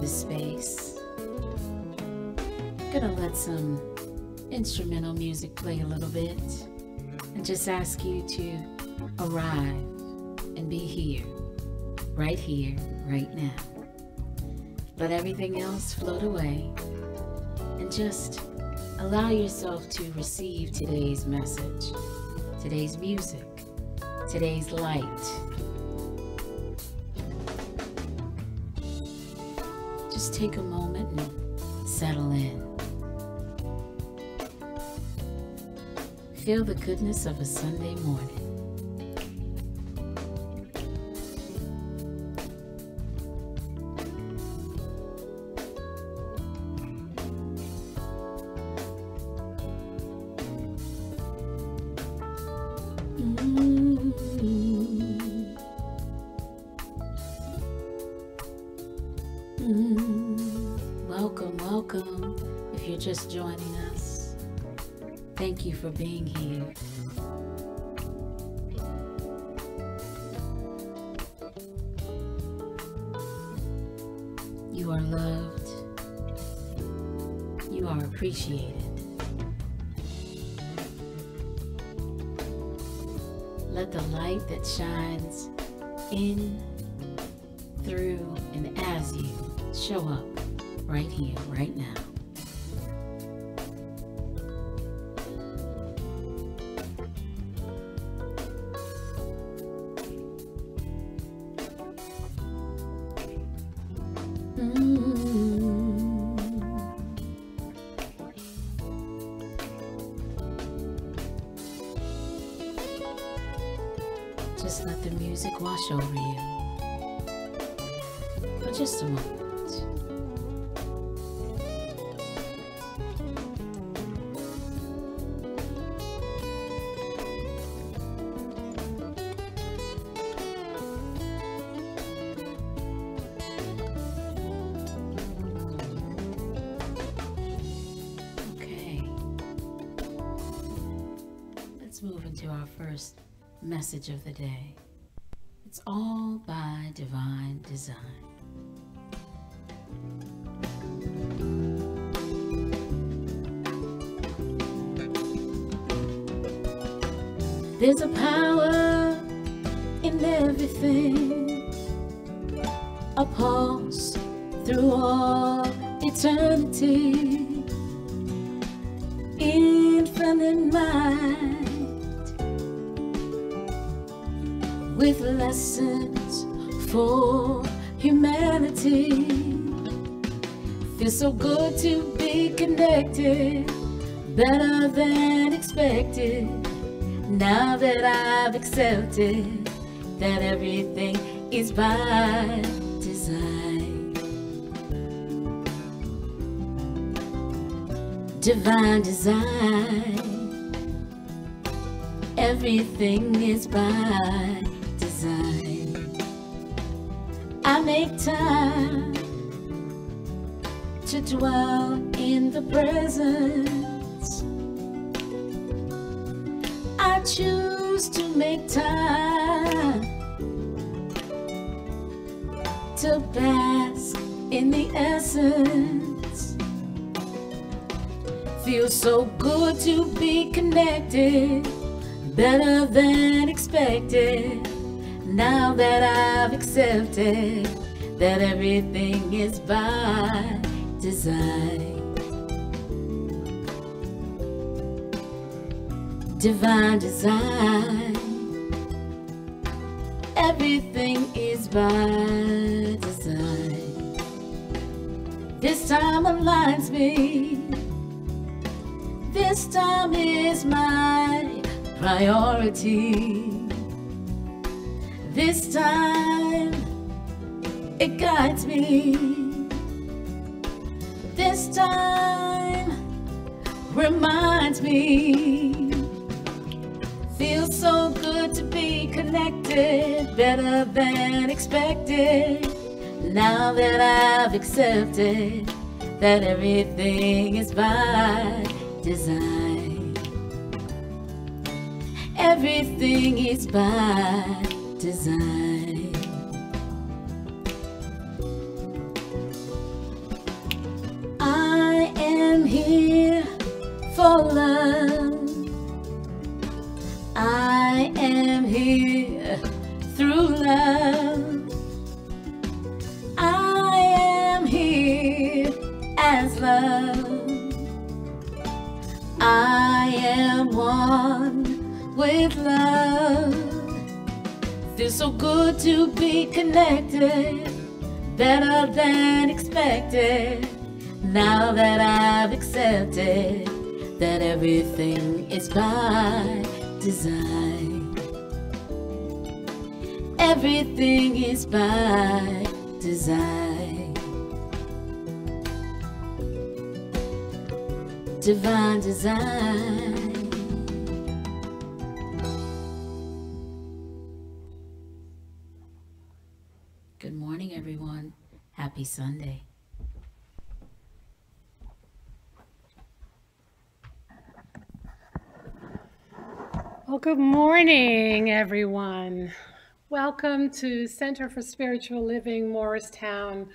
this space. Gonna let some instrumental music play a little bit and just ask you to arrive and be here, right now. Let everything else float away and just allow yourself to receive today's message, today's music, today's light. Just take a moment and settle in. Feel the goodness of a Sunday morning. Welcome. If you're just joining us, thank you for being here. You are loved. You are appreciated. Let the light that shines in, through, and as you show up right here, right now. Just let the music wash over you for just a moment. Move into our first message of the day. It's all by divine design. There's a power in everything, a pulse through all eternity, infinite mind, with lessons for humanity. Feels so good to be connected, better than expected. Now that I've accepted that everything is by design. Divine design. Everything is by design. I make time to dwell in the presence. I choose to make time to bask in the essence. Feels so good to be connected, better than expected. Now that I've accepted that everything is by design. Divine design. Everything is by design. This time aligns me. This time is my priority. This time it guides me. This time reminds me. Feels so good to be connected, better than expected. Now that I've accepted that everything is by design. Everything is by design. for love. I am here through love. I am here as love. I am one with love. Feels so good to be connected, better than expected. Now that I've accepted that everything is by design. Everything is by design. Divine design. Good morning, everyone. Happy Sunday. Well, good morning, everyone. Welcome to Center for Spiritual Living Morristown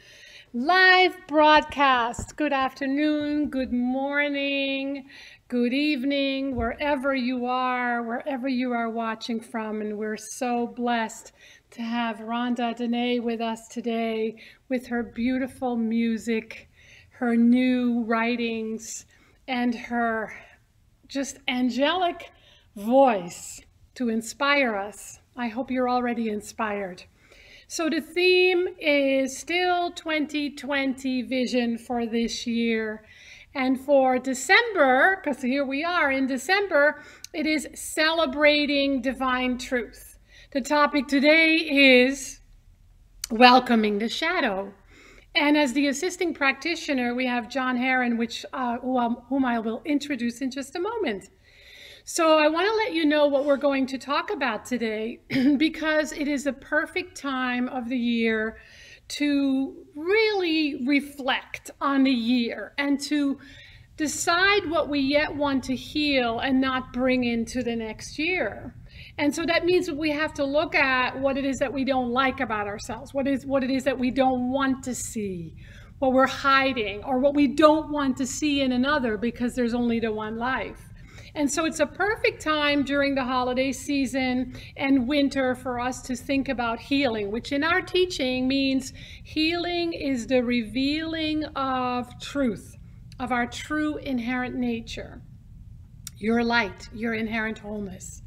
live broadcast. Good afternoon, good morning, good evening, wherever you are watching from. And we're so blessed to have Rhonda Denet with us today with her beautiful music, her new writings, and her just angelic voice to inspire us. I hope you're already inspired. So the theme is still 2020 vision for this year. And for December, because here we are in December, it is celebrating divine truth. The topic today is welcoming the shadow. And as the assisting practitioner, we have John Heron, whom I will introduce in just a moment. So I want to let you know what we're going to talk about today because it is a perfect time of the year to really reflect on the year and to decide what we yet want to heal and not bring into the next year. And so that means that we have to look at what it is that we don't like about ourselves, what it is that we don't want to see, what we're hiding, or what we don't want to see in another because there's only the one life. And so it's a perfect time during the holiday season and winter for us to think about healing, which in our teaching means healing is the revealing of truth, of our true inherent nature, your light, your inherent wholeness.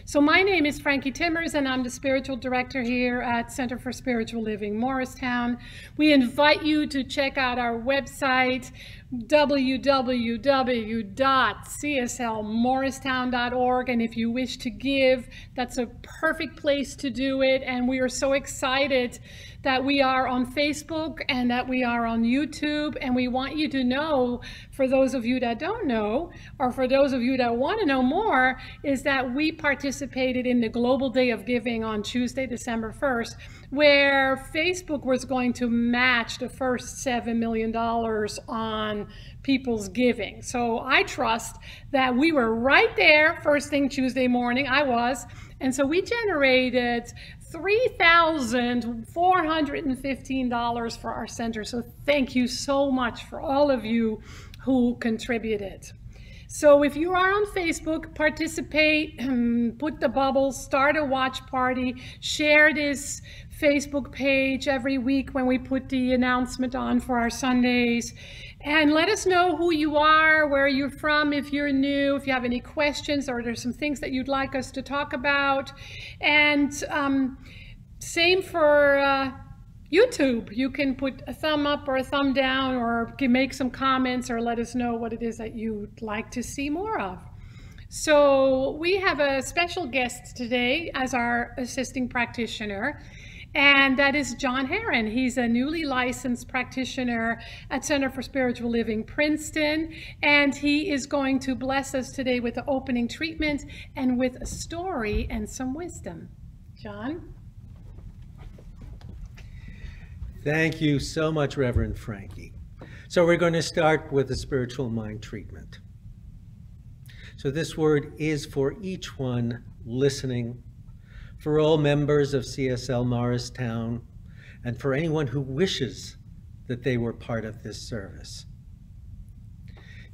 So my name is Frankie Timmers, and I'm the spiritual director here at Center for Spiritual Living Morristown. We invite you to check out our website, www.cslmorristown.org, and if you wish to give, that's a perfect place to do it. And we are so excited that we are on Facebook and that we are on YouTube, and we want you to know, for those of you that don't know, or for those of you that want to know more, is that we participated in the Global Day of Giving on Tuesday, December 1st, where Facebook was going to match the first $7 million on people's giving. So I trust that we were right there first thing Tuesday morning. I was. And so we generated $3,415 for our center. So thank you so much for all of you who contributed. So if you are on Facebook, participate, put the bubbles, start a watch party, share this Facebook page every week when we put the announcement on for our Sundays. And let us know who you are, where you're from, if you're new, if you have any questions, or there's some things that you'd like us to talk about. And same for YouTube. You can put a thumb up or a thumb down, or make some comments, or let us know what it is that you'd like to see more of. So we have a special guest today as our assisting practitioner, and that is John Heron. He's a newly licensed practitioner at Center for Spiritual Living Princeton, and he is going to bless us today with the opening treatment and with a story and some wisdom. John? Thank you so much, Reverend Frankie. So we're going to start with the spiritual mind treatment. So this word is for each one listening, for all members of CSL Morristown, and for anyone who wishes that they were part of this service.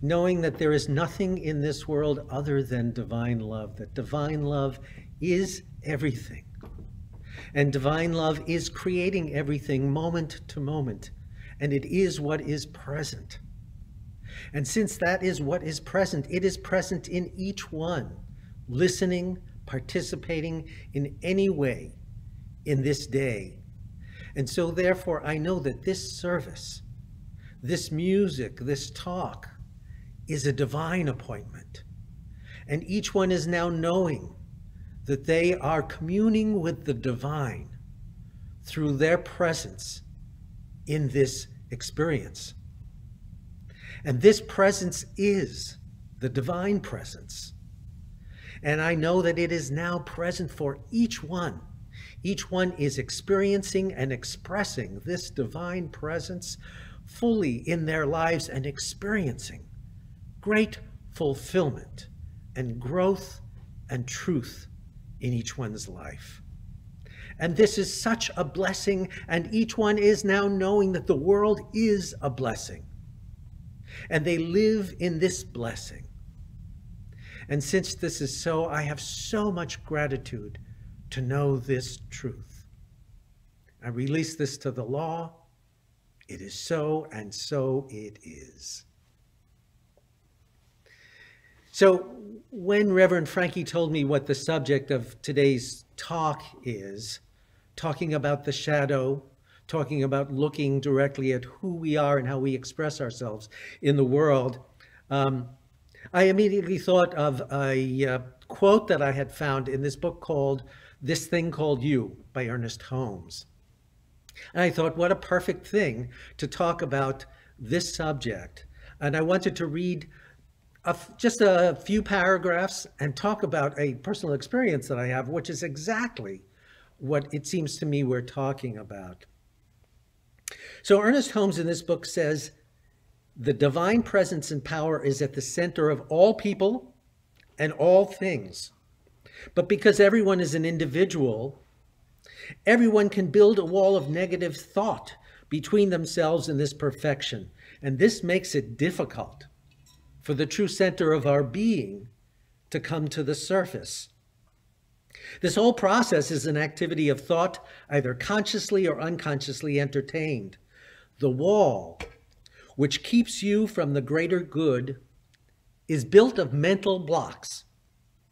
knowing that there is nothing in this world other than divine love, that divine love is everything. And divine love is creating everything moment to moment, and it is what is present. And since that is what is present, it is present in each one, listening, participating in any way in this day. And so therefore, I know that this service, this music, this talk, is a divine appointment. And each one is now knowing that they are communing with the divine through their presence in this experience. And this presence is the divine presence. And I know that it is now present for each one. Each one is experiencing and expressing this divine presence fully in their lives and experiencing great fulfillment and growth and truth in each one's life. And this is such a blessing, and each one is now knowing that the world is a blessing. And they live in this blessing. And since this is so, I have so much gratitude to know this truth. I release this to the law. It is so, and so it is. So when Reverend Frankie told me what the subject of today's talk is, talking about the shadow, talking about looking directly at who we are and how we express ourselves in the world, I immediately thought of a quote that I had found in this book called This Thing Called You by Ernest Holmes. And I thought, what a perfect thing to talk about this subject. And I wanted to read just a few paragraphs and talk about a personal experience that I have, which is exactly what it seems to me we're talking about. So Ernest Holmes in this book says, the divine presence and power is at the center of all people and all things. But because everyone is an individual, everyone can build a wall of negative thought between themselves and this perfection. And this makes it difficult for the true center of our being to come to the surface. This whole process is an activity of thought, either consciously or unconsciously entertained. The wall, which keeps you from the greater good, is built of mental blocks,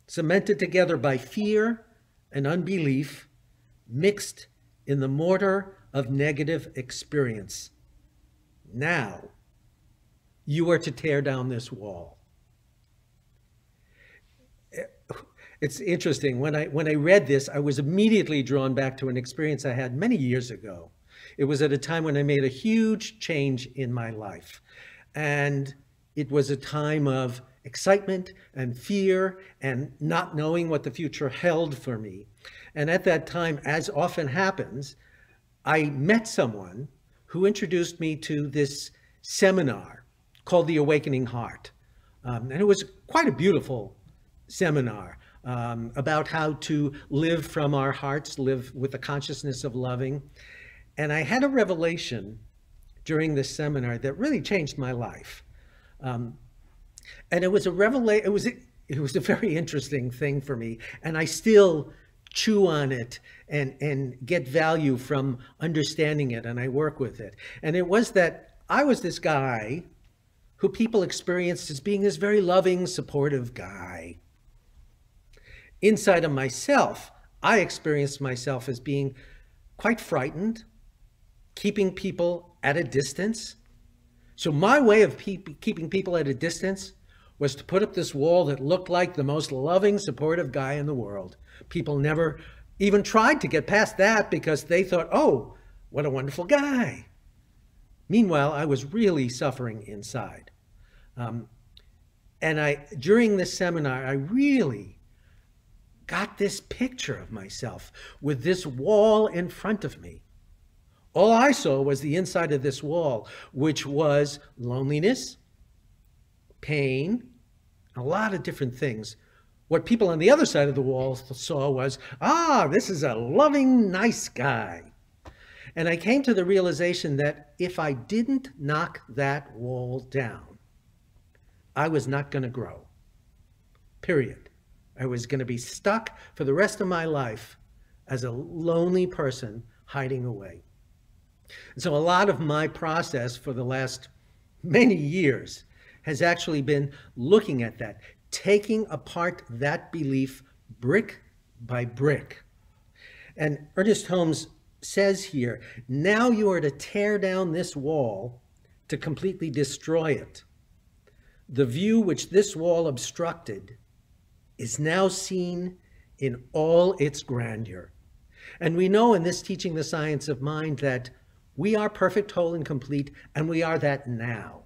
cemented together by fear and unbelief, mixed in the mortar of negative experience. Now, you are to tear down this wall. It's interesting. When I read this, I was immediately drawn back to an experience I had many years ago. It was at a time when I made a huge change in my life. And it was a time of excitement and fear and not knowing what the future held for me. And at that time, as often happens, I met someone who introduced me to this seminar called The Awakening Heart. And it was quite a beautiful seminar about how to live from our hearts, live with the consciousness of loving. And I had a revelation during this seminar that really changed my life. And it was a revelation. It was a very interesting thing for me, and I still chew on it and get value from understanding it, and I work with it. And it was that I was this guy who people experienced as being this very loving, supportive guy. Inside of myself, I experienced myself as being quite frightened, keeping people at a distance. So my way of keeping people at a distance was to put up this wall that looked like the most loving, supportive guy in the world. People never even tried to get past that because they thought, oh, what a wonderful guy. Meanwhile, I was really suffering inside. And during this seminar, I really got this picture of myself with this wall in front of me. All I saw was the inside of this wall, which was loneliness, pain, a lot of different things. What people on the other side of the wall saw was, this is a loving, nice guy. And I came to the realization that if I didn't knock that wall down, I was not going to grow. Period. I was going to be stuck for the rest of my life as a lonely person hiding away. And so a lot of my process for the last many years has actually been looking at that, taking apart that belief brick by brick. And Ernest Holmes says here, now you are to tear down this wall to completely destroy it. The view which this wall obstructed is now seen in all its grandeur. And we know in this Teaching the Science of Mind that we are perfect, whole, and complete, and we are that now.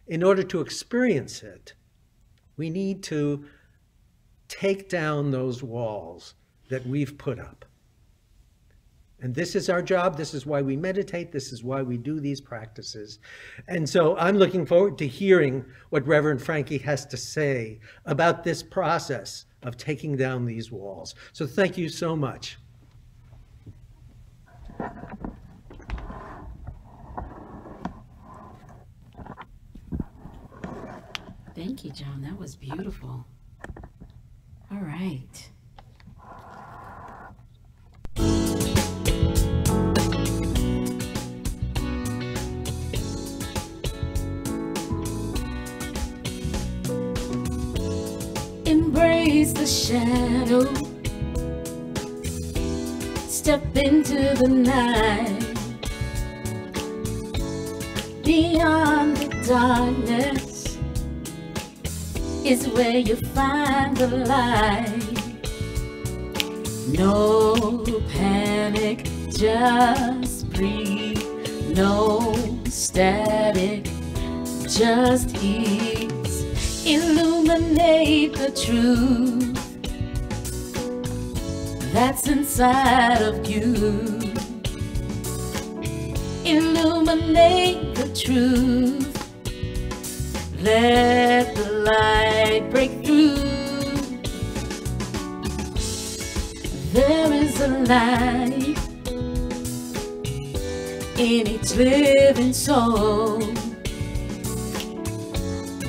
In order to experience it, we need to take down those walls that we've put up. And this is our job. This is why we meditate. This is why we do these practices. And so I'm looking forward to hearing what Reverend Frankie has to say about this process of taking down these walls. So thank you so much. Thank you, John. That was beautiful. All right. Embrace the shadow. Step into the night. Beyond the darkness is where you find the light. No panic, just breathe. No static, just ease. Illuminate the truth that's inside of you. Illuminate the truth. Let the light break through. There is a light in each living soul.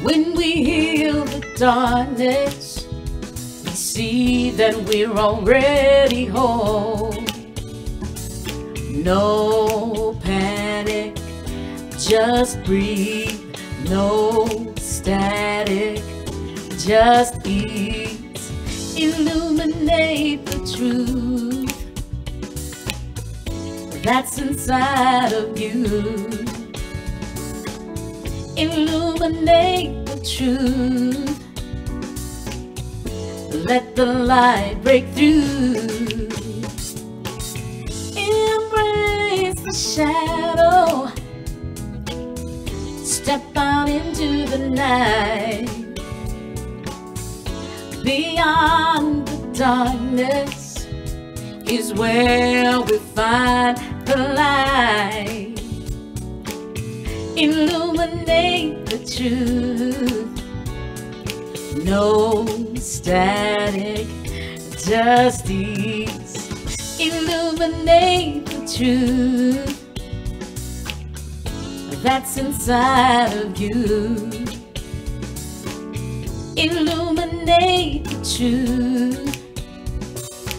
When we heal the darkness, we see that we're already whole. No panic, just breathe. No static, just ease. Illuminate the truth that's inside of you. Illuminate the truth. Let the light break through. Embrace the shadow. Step out into the night. Beyond the darkness is where we find the light. Illuminate the truth. No static, just ease. Illuminate the truth that's inside of you. Illuminate the truth.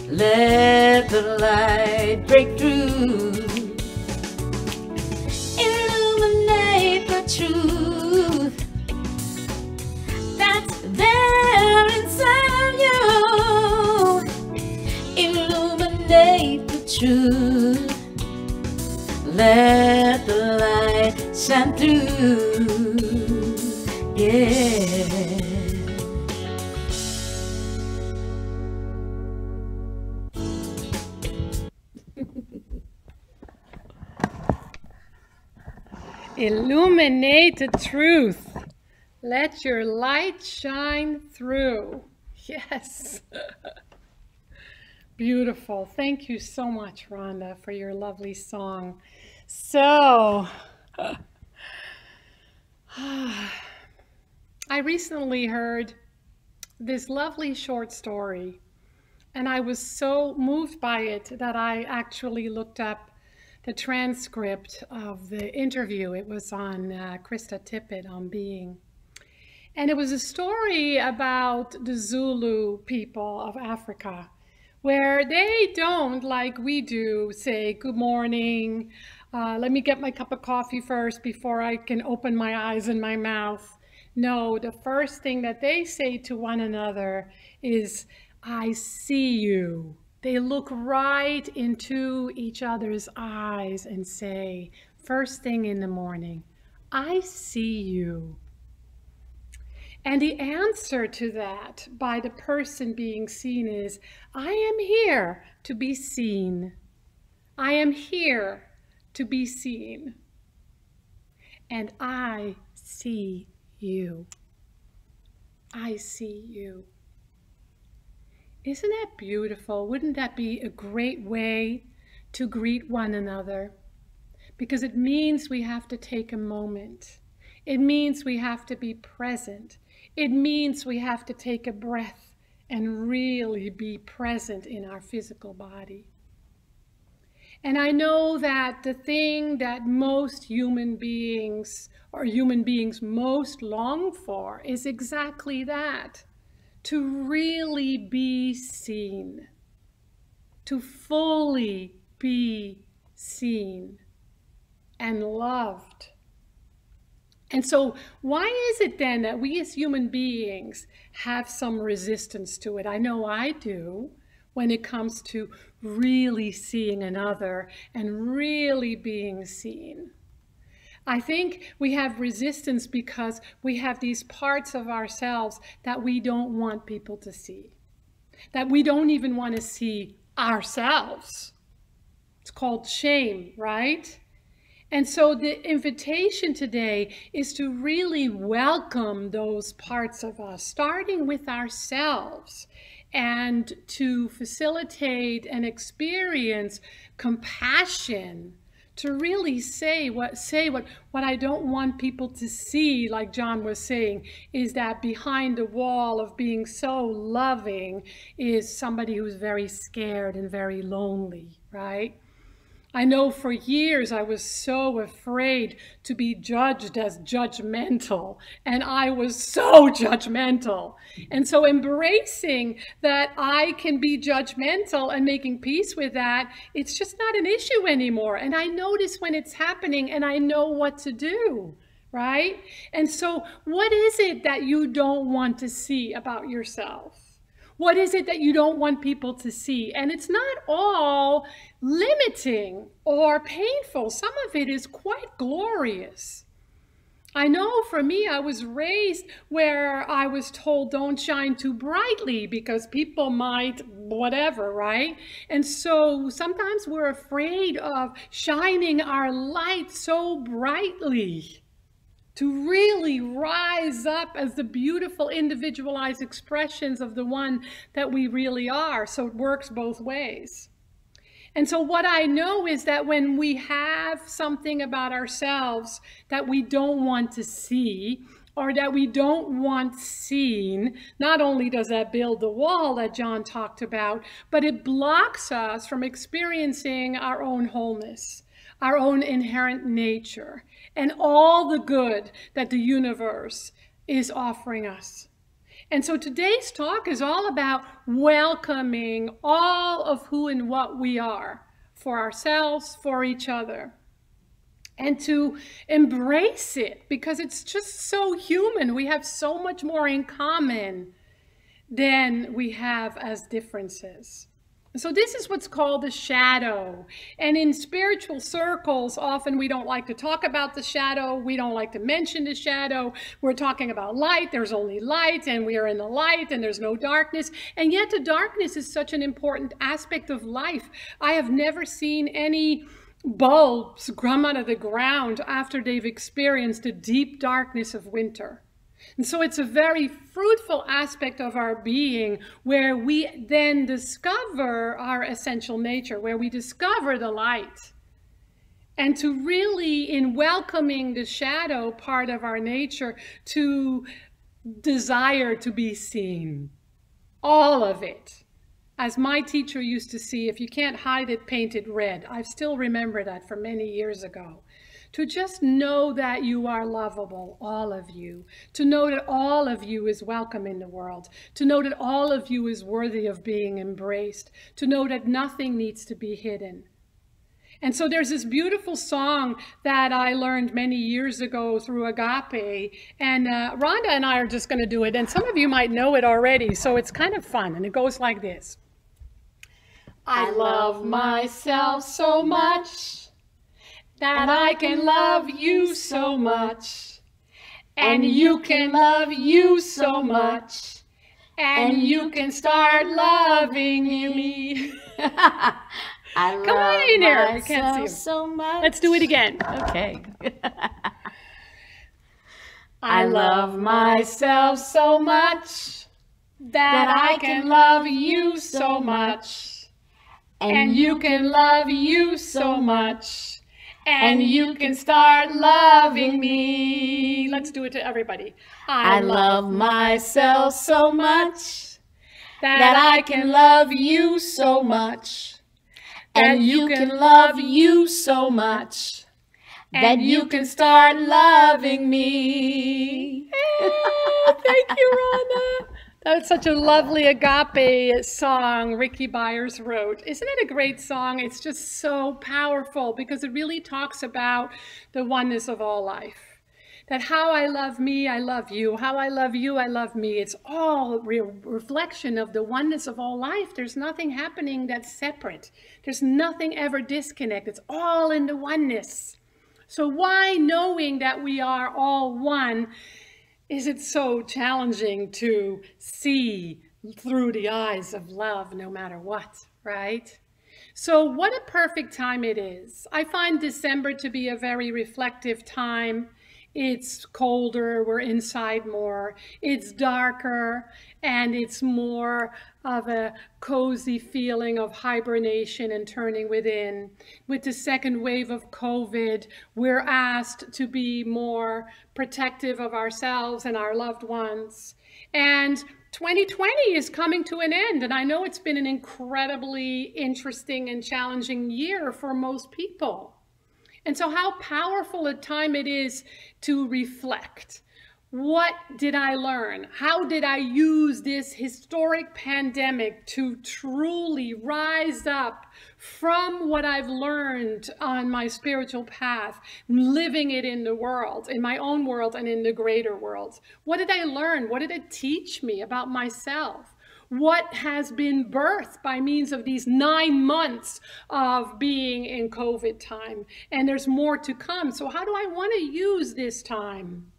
Let the light break through. Illuminate the truth that's there inside of you. Illuminate the truth. Let the light shine through. Yeah. Illuminate the truth. Let your light shine through. Yes. Beautiful. Thank you so much, Rhonda, for your lovely song. So, I recently heard this lovely short story, and I was so moved by it that I actually looked up the transcript of the interview. It was on Krista Tippett on Being. And it was a story about the Zulu people of Africa, where they don't, like we do, say, good morning, let me get my cup of coffee first before I can open my eyes and my mouth. No, the first thing that they say to one another is, I see you. They look right into each other's eyes and say, first thing in the morning, I see you. And the answer to that by the person being seen is, I am here to be seen. I am here to be seen. And I see you. I see you. Isn't that beautiful? Wouldn't that be a great way to greet one another? Because it means we have to take a moment. It means we have to be present. It means we have to take a breath and really be present in our physical body. And I know that the thing that most human beings, or human beings most long for, is exactly that. To really be seen. To fully be seen and loved. And so why is it then that we as human beings have some resistance to it? I know I do when it comes to really seeing another and really being seen. I think we have resistance because we have these parts of ourselves that we don't want people to see, that we don't even want to see ourselves. It's called shame, right? And so the invitation today is to really welcome those parts of us, starting with ourselves, and to facilitate and experience compassion, to really say what I don't want people to see, like John was saying, is that behind the wall of being so loving is somebody who's very scared and very lonely, right? I know for years I was so afraid to be judged as judgmental, and I was so judgmental. And so embracing that I can be judgmental and making peace with that, it's just not an issue anymore. And I notice when it's happening and I know what to do, right? And so what is it that you don't want to see about yourself? What is it that you don't want people to see? And it's not all limiting or painful. Some of it is quite glorious. I know for me, I was raised where I was told don't shine too brightly because people might whatever, right? And so sometimes we're afraid of shining our light so brightly, to really rise up as the beautiful individualized expressions of the one that we really are. So it works both ways. And so what I know is that when we have something about ourselves that we don't want to see, or that we don't want seen, not only does that build the wall that John talked about, but it blocks us from experiencing our own wholeness, our own inherent nature, and all the good that the universe is offering us. And so today's talk is all about welcoming all of who and what we are for ourselves, for each other, and to embrace it because it's just so human. We have so much more in common than we have as differences. So this is what's called the shadow. And in spiritual circles, often we don't like to talk about the shadow. We don't like to mention the shadow. We're talking about light. There's only light, and we are in the light, and there's no darkness. And yet the darkness is such an important aspect of life. I have never seen any bulbs come out of the ground after they've experienced the deep darkness of winter. And so it's a very fruitful aspect of our being where we then discover our essential nature, where we discover the light. And to really, in welcoming the shadow part of our nature, to desire to be seen. All of it. As my teacher used to say, if you can't hide it, paint it red. I still remember that from many years ago. to just know that you are lovable, all of you, to know that all of you is welcome in the world, to know that all of you is worthy of being embraced, to know that nothing needs to be hidden. And so there's this beautiful song that I learned many years ago through Agape, and Rhonda and I are just going to do it, and some of you might know it already, so it's kind of fun, and it goes like this. I love myself so much that I can love you so much, and you can love you so much, and you can start loving me. I love Come on in here. I can't myself see so much. Let's do it again. Okay. I love myself so much that I can love you so much, and you can love you so much, and you can start loving me. Let's do it to everybody. I love myself so much that I can love you so much, and you can love you so much that you can start loving me. Thank you, Rhonda. That was such a lovely Agape song Ricky Byers wrote. Isn't it a great song? It's just so powerful because it really talks about the oneness of all life. That how I love me, I love you. How I love you, I love me. It's all a reflection of the oneness of all life. There's nothing happening that's separate. There's nothing ever disconnected. It's all in the oneness. So why, knowing that we are all one, is it so challenging to see through the eyes of love no matter what, right? So what a perfect time it is. I find December to be a very reflective time. It's colder, we're inside more, it's darker, and it's more of a cozy feeling of hibernation and turning within. With the second wave of COVID, we're asked to be more protective of ourselves and our loved ones. And 2020 is coming to an end, and I know it's been an incredibly interesting and challenging year for most people. And so how powerful a time it is to reflect. What did I learn? How did I use this historic pandemic to truly rise up from what I've learned on my spiritual path, living it in the world, in my own world and in the greater world? What did I learn? What did it teach me about myself? What has been birthed by means of these 9 months of being in COVID time? And there's more to come. So how do I want to use this time?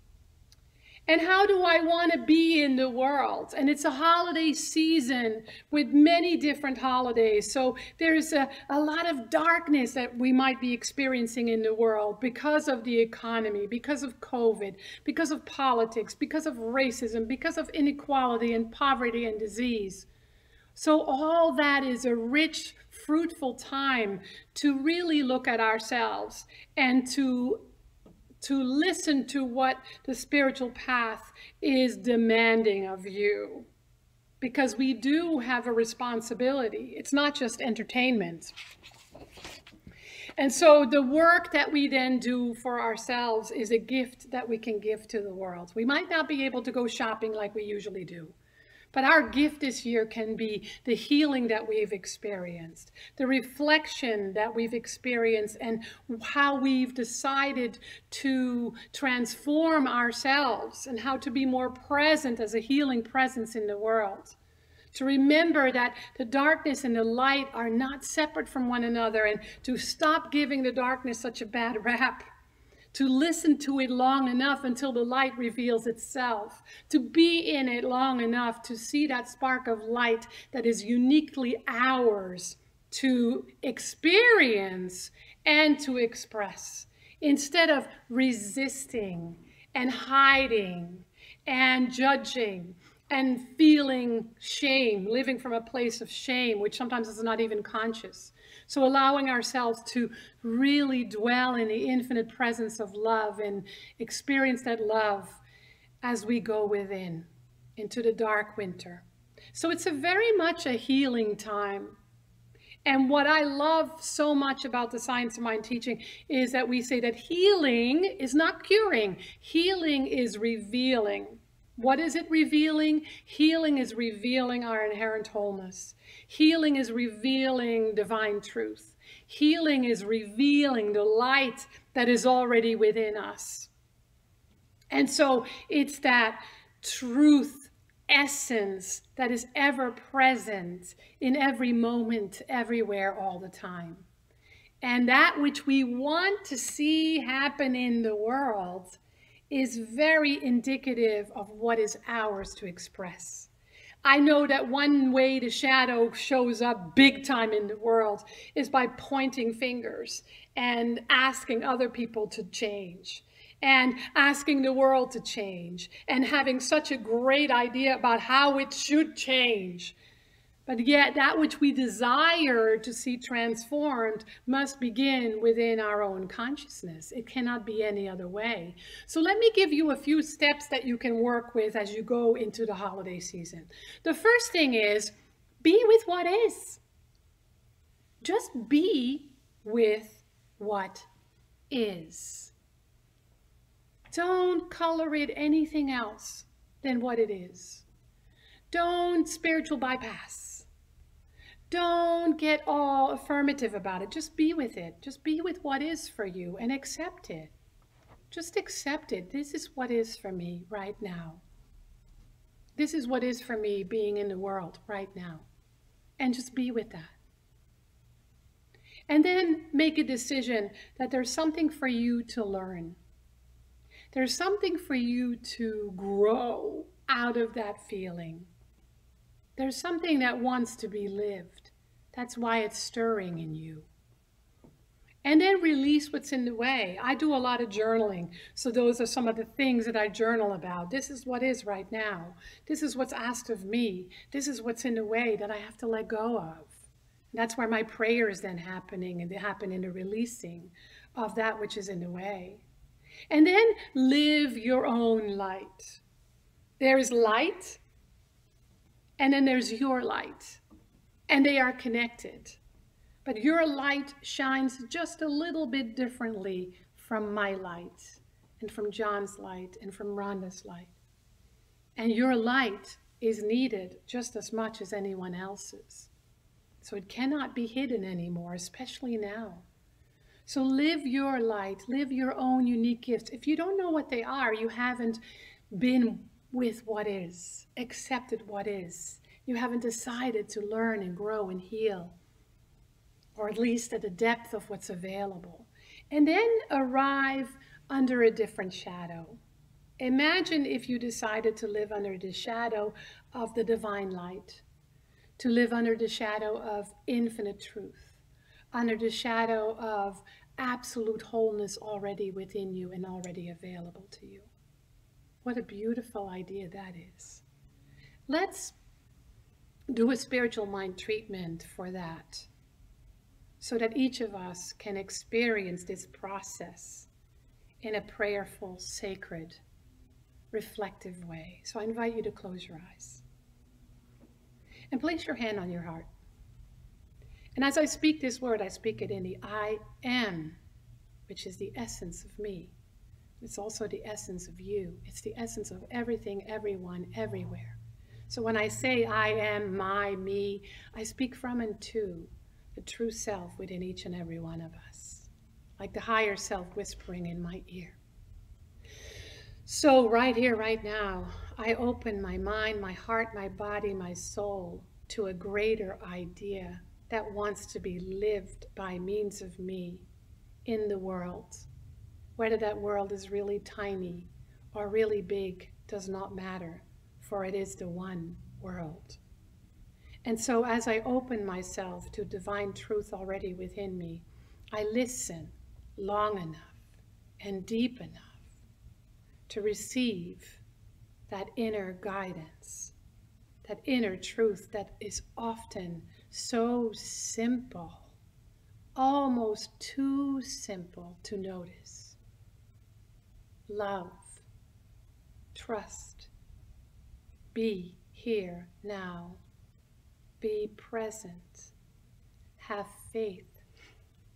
And how do I want to be in the world? And it's a holiday season with many different holidays. So there's a lot of darkness that we might be experiencing in the world because of the economy, because of COVID, because of politics, because of racism, because of inequality and poverty and disease. So all that is a rich, fruitful time to really look at ourselves and to listen to what the spiritual path is demanding of you. Because we do have a responsibility. It's not just entertainment. And so the work that we then do for ourselves is a gift that we can give to the world. We might not be able to go shopping like we usually do. But our gift this year can be the healing that we've experienced, the reflection that we've experienced, and how we've decided to transform ourselves and how to be more present as a healing presence in the world. To remember that the darkness and the light are not separate from one another, and to stop giving the darkness such a bad rap. To listen to it long enough until the light reveals itself, to be in it long enough to see that spark of light that is uniquely ours to experience and to express, instead of resisting and hiding and judging and feeling shame, living from a place of shame, which sometimes is not even conscious. So allowing ourselves to really dwell in the infinite presence of love and experience that love as we go within into the dark winter. So it's a very much a healing time. And what I love so much about the Science of Mind teaching is that we say that healing is not curing. Healing is revealing. What is it revealing? Healing is revealing our inherent wholeness. Healing is revealing divine truth. Healing is revealing the light that is already within us. And so it's that truth essence that is ever present in every moment, everywhere, all the time. And that which we want to see happen in the world is very indicative of what is ours to express. I know that one way the shadow shows up big time in the world is by pointing fingers and asking other people to change and asking the world to change and having such a great idea about how it should change. But yet that which we desire to see transformed must begin within our own consciousness. It cannot be any other way. So let me give you a few steps that you can work with as you go into the holiday season. The first thing is be with what is. Just be with what is. Don't color it anything else than what it is. Don't spiritual bypass. Don't get all affirmative about it. Just be with it. Just be with what is for you and accept it. Just accept it. This is what is for me right now. This is what is for me being in the world right now. And just be with that. And then make a decision that there's something for you to learn. There's something for you to grow out of that feeling. There's something that wants to be lived. That's why it's stirring in you. And then release what's in the way. I do a lot of journaling. So those are some of the things that I journal about. This is what is right now. This is what's asked of me. This is what's in the way that I have to let go of. And that's where my prayer is then happening, and they happen in the releasing of that which is in the way. And then live your own light. There is light, and then there's your light. And they are connected. But your light shines just a little bit differently from my light, and from John's light, and from Rhonda's light. And your light is needed just as much as anyone else's. So it cannot be hidden anymore, especially now. So live your light, live your own unique gifts. If you don't know what they are, you haven't been with what is, accepted what is. You haven't decided to learn and grow and heal, or at least at the depth of what's available. And then arrive under a different shadow. Imagine if you decided to live under the shadow of the divine light, to live under the shadow of infinite truth, under the shadow of absolute wholeness already within you and already available to you. What a beautiful idea that is. Let's do a spiritual mind treatment for that, so that each of us can experience this process in a prayerful, sacred, reflective way. So I invite you to close your eyes and place your hand on your heart. And as I speak this word, I speak it in the I am, which is the essence of me. It's also the essence of you. It's the essence of everything, everyone, everywhere. So when I say I am, my, me, I speak from and to the true self within each and every one of us, like the higher self whispering in my ear. So right here, right now, I open my mind, my heart, my body, my soul to a greater idea that wants to be lived by means of me in the world. Whether that world is really tiny or really big does not matter, for it is the one world. And so as I open myself to divine truth already within me, I listen long enough and deep enough to receive that inner guidance, that inner truth that is often so simple, almost too simple to notice. Love, trust, be here now, be present, have faith.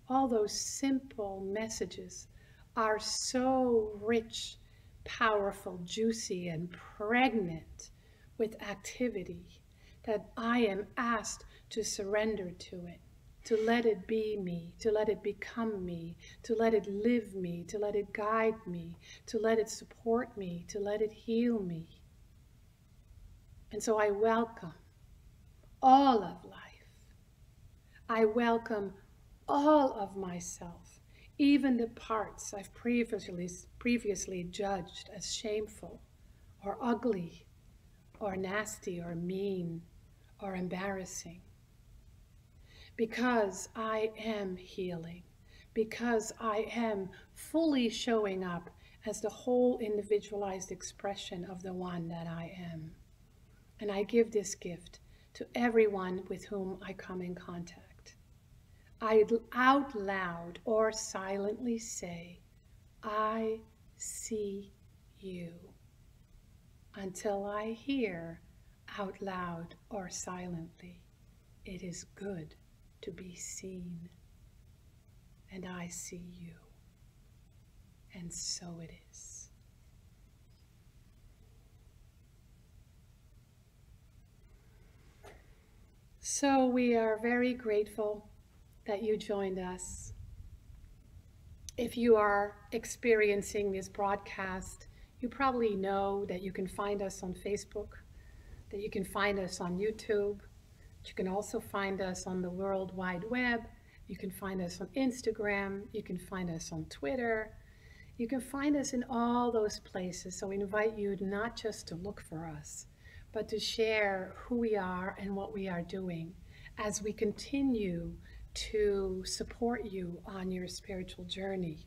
All those simple messages are so rich, powerful, juicy, and pregnant with activity that I am asked to surrender to it, to let it be me, to let it become me, to let it live me, to let it guide me, to let it support me, to let it heal me. And so I welcome all of life. I welcome all of myself, even the parts I've previously judged as shameful or ugly or nasty or mean or embarrassing. Because I am healing, because I am fully showing up as the whole individualized expression of the one that I am. And I give this gift to everyone with whom I come in contact. I out loud or silently say, I see you, until I hear out loud or silently, it is good to be seen, and I see you, and so it is. So we are very grateful that you joined us. If you are experiencing this broadcast, you probably know that you can find us on Facebook, that you can find us on YouTube. You can also find us on the World Wide Web. You can find us on Instagram. You can find us on Twitter. You can find us in all those places. So we invite you not just to look for us, but to share who we are and what we are doing as we continue to support you on your spiritual journey.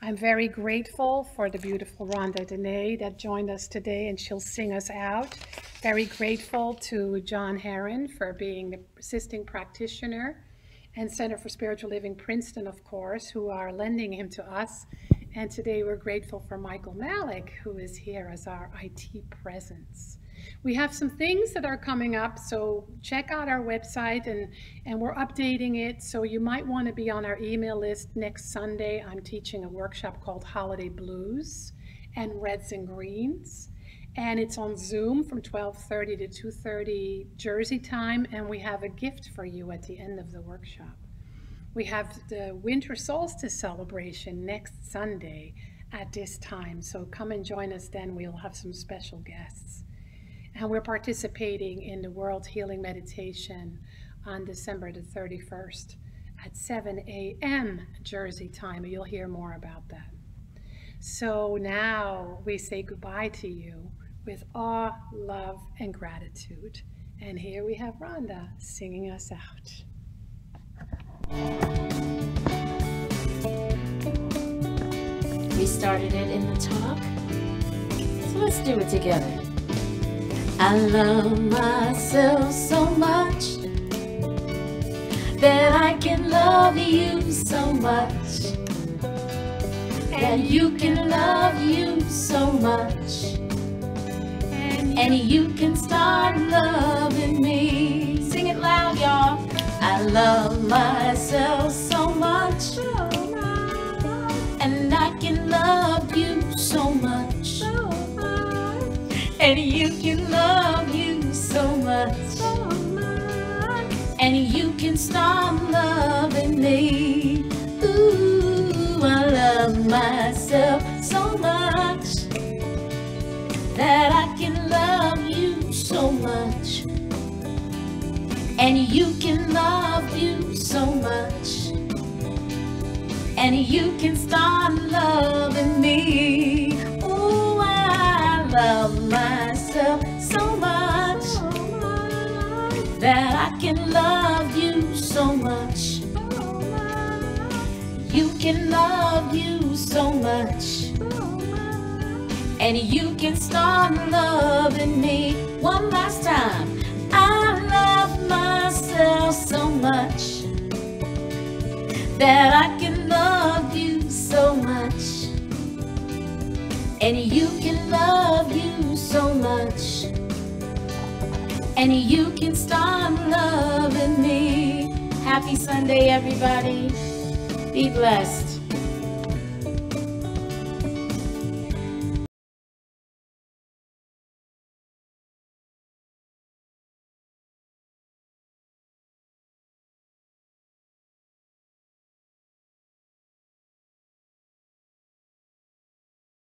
I'm very grateful for the beautiful Rhonda Denet that joined us today, and she'll sing us out. Very grateful to John Herron for being the assisting practitioner, and Center for Spiritual Living Princeton, of course, who are lending him to us. And today we're grateful for Michael Malik, who is here as our IT presence. We have some things that are coming up, so check out our website, and we're updating it, so you might want to be on our email list. Next Sunday, I'm teaching a workshop called Holiday Blues and Reds and Greens, and it's on Zoom from 12:30 to 2:30 Jersey time, and we have a gift for you at the end of the workshop. We have the winter solstice celebration next Sunday at this time, so come and join us then. We'll have some special guests. And we're participating in the World Healing Meditation on December the 31st at 7 a.m. Jersey time. You'll hear more about that. So now we say goodbye to you with awe, love, and gratitude. And here we have Rhonda singing us out. We started it in the talk, so let's do it together. I love myself so much that I can love you so much, and you can love you so much, and you can start loving me. Sing it loud, y'all. I love myself so much, and I can love you so much, and you can love you so much, and you can start loving me. Ooh, I love myself so much that I can love you so much, and you can love you so much, and you can start loving me. Ooh, I love myself so much that I can love you so much. You can love you so much, and you can start loving me. One last time. I love myself so much that I can love you so much, and you can love you so much, and you can start loving me. Happy Sunday, everybody. Be blessed.